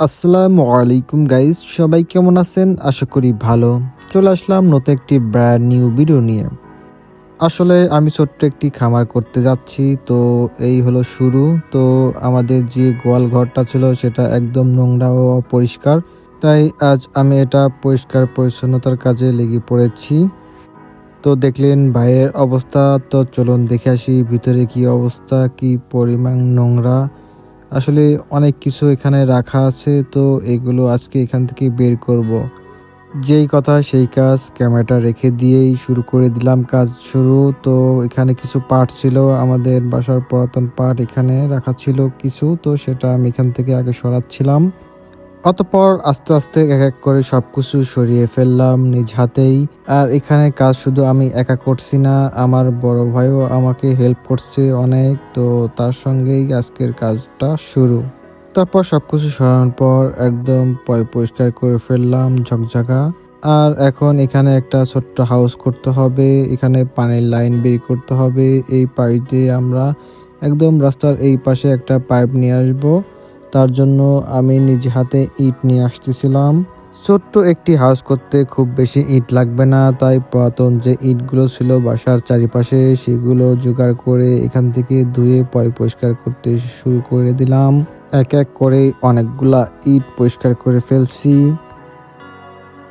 আসসালামু আলাইকুম গাইস, সবাই কেমন আছেন? আশা করি ভালো। চলে আসলাম নতুন একটি ব্র্যান্ড নিউ ভিডিও নিয়ে। আসলে আমি ছোট্ট একটি খামার করতে যাচ্ছি, তো এই হলো শুরু। তো আমাদের যে গোয়াল ঘরটা ছিল সেটা একদম নোংরা ও অপরিষ্কার, তাই আজ আমি এটা পরিষ্কার পরিচ্ছন্নতার কাজে লেগে পড়েছি। তো দেখলেন ভাইয়ের অবস্থা, তো চলুন দেখে আসি ভিতরে কি অবস্থা, কি পরিমাণ নোংরা। আসলে অনেক কিছু এখানে রাখা আছে, তো এগুলো আজকে এখান থেকে বের করব। যেই কথা সেই কাজ, ক্যামেরাটা রেখে দিয়েই শুরু করে দিলাম কাজ শুরু। তো এখানে কিছু পার্ট ছিল, আমাদের বাসার পুরাতন পার্ট এখানে রাখা ছিল কিছু, তো সেটা আমি এখান থেকে আগে সরাচ্ছিলাম। অতঃপর আস্তে আস্তে এক এক করে সবকিছু সরিয়ে ফেললাম নিজ হাতেই। আর এখানে কাজ শুধু আমি একা করছি না, আমার বড় ভাইও আমাকে হেল্প করছে অনেক, তো তার সঙ্গেই আজকের কাজটা শুরু। তারপর সবকিছু সরানোর পর একদম পরিষ্কার করে ফেললাম ঝকঝকা। আর এখন এখানে একটা ছোট্ট হাউস করতে হবে, এখানে পানির লাইন বের করতে হবে। এই পাইপ দিয়ে আমরা একদম রাস্তার এই পাশে একটা পাইপ নিয়ে আসবো। তার জন্য আমি নিজে হাতে ইট নিয়ে আসতেছিলাম। ছোট্ট একটি হাউস করতে খুব বেশি ইট লাগবে না, তাই পুরাতন যে ইটগুলো ছিল বাসার চারিপাশে সেগুলো জোগাড় করে এখান থেকে ধুয়ে পরিষ্কার করতে শুরু করে দিলাম। এক এক করে অনেকগুলা ইট পরিষ্কার করে ফেলছি।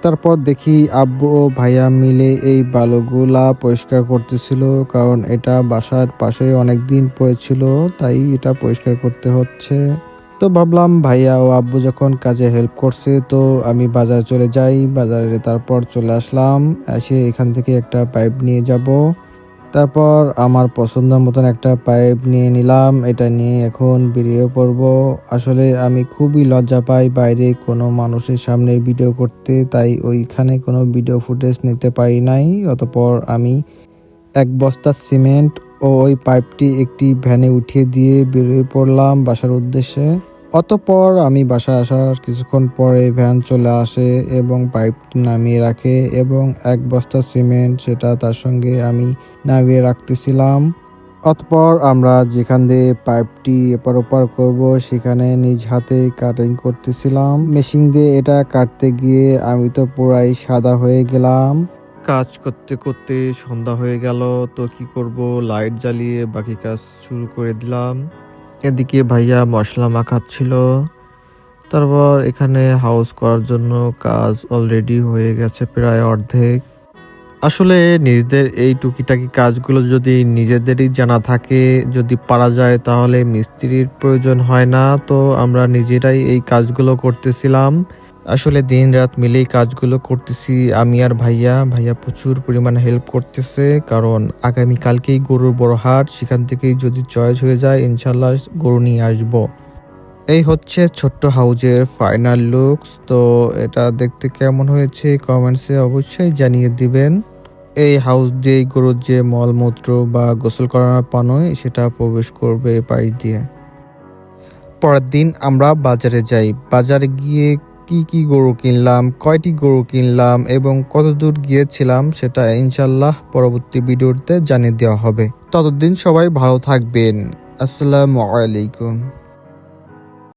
তারপর দেখি আব্বু ও ভাইয়া মিলে এই বালুগুলা পরিষ্কার করতেছিল, কারণ এটা বাসার পাশে অনেক দিন পড়েছিল, তাই এটা পরিষ্কার করতে হচ্ছে। তো ভাবলাম ভাইয়া ও আব্বু যখন কাজে হেল্প করছে, তো আমি বাজারে চলে যাই। বাজারে তারপর চলে আসলাম, এসে এখান থেকে একটা পাইপ নিয়ে যাব। তারপর আমার পছন্দ মতন একটা পাইপ নিয়ে নিলাম, এটা নিয়ে এখন বেরিয়ে পড়ব। আসলে আমি খুবই লজ্জা পাই বাইরে কোনো মানুষের সামনে ভিডিও করতে, তাই ওইখানে কোনো ভিডিও ফুটেজ নিতে পারি নাই। অতঃপর আমি এক বস্তা সিমেন্ট ও ওই পাইপটি একটি ভ্যানে উঠিয়ে দিয়ে বেরিয়ে পড়লাম বাসার উদ্দেশ্যে। অতঃপর আমি বাসায় আসার কিছুক্ষণ পরে ভ্যান চলে আসে এবং পাইপটি নামিয়ে রাখে, এবং এক বস্তা সিমেন্ট সেটা তার সঙ্গে আমি নামিয়ে রাখতেছিলাম। অতঃপর আমরা যেখান দিয়ে পাইপটি এপার ওপার করবো সেখানে নিজ হাতে কাটিং করতেছিলাম। মেশিন দিয়ে এটা কাটতে গিয়ে আমি তো পুরাই সাদা হয়ে গেলাম। কাজ করতে করতে সন্ধ্যা হয়ে গেল, তো কি করব, লাইট জ্বালিয়ে বাকি কাজ শুরু করে দিলাম। এদিকে ভাইয়া মশলা মাখাচ্ছিল। তারপর এখানে হাউস করার জন্য কাজ অলরেডি হয়ে গেছে প্রায় অর্ধেক। আসলে নিজেদের এই টুকিটাকি কাজগুলো যদি নিজেদেরই জানা থাকে, যদি পারা যায়, তাহলে মিস্ত্রির প্রয়োজন হয় না। তো আমরা নিজেরাই এই কাজগুলো করতেছিলাম। আসলে দিন রাত মিলেই কাজগুলো করতেছি আমি আর ভাইয়া। ভাইয়া প্রচুর পরিমাণে হেল্প করতেছে, কারণ আগামীকালকেই গরুর বড় হাট, সেখান থেকেই যদি চয়েস হয়ে যায় ইনশাল্লাহ গরু নিয়ে আসবো। এই হচ্ছে ছোট্ট হাউজের ফাইনাল লুকস। তো এটা দেখতে কেমন হয়েছে কমেন্টসে অবশ্যই জানিয়ে দিবেন। এই হাউস দিয়ে গরুর যে মলমূত্র বা গোসল করানোর পানি সেটা প্রবেশ করবে এই পাইপ দিয়ে। পরের দিন আমরা বাজারে যাই। বাজারে গিয়ে কি কি গরু কিনলাম, কয়টি গরু কিনলাম এবং কত দূর গিয়েছিলাম সেটা ইনশাল্লাহ পরবর্তী ভিডিওতে জানিয়ে দেওয়া হবে। ততদিন সবাই ভালো থাকবেন। আসসালামু আলাইকুম।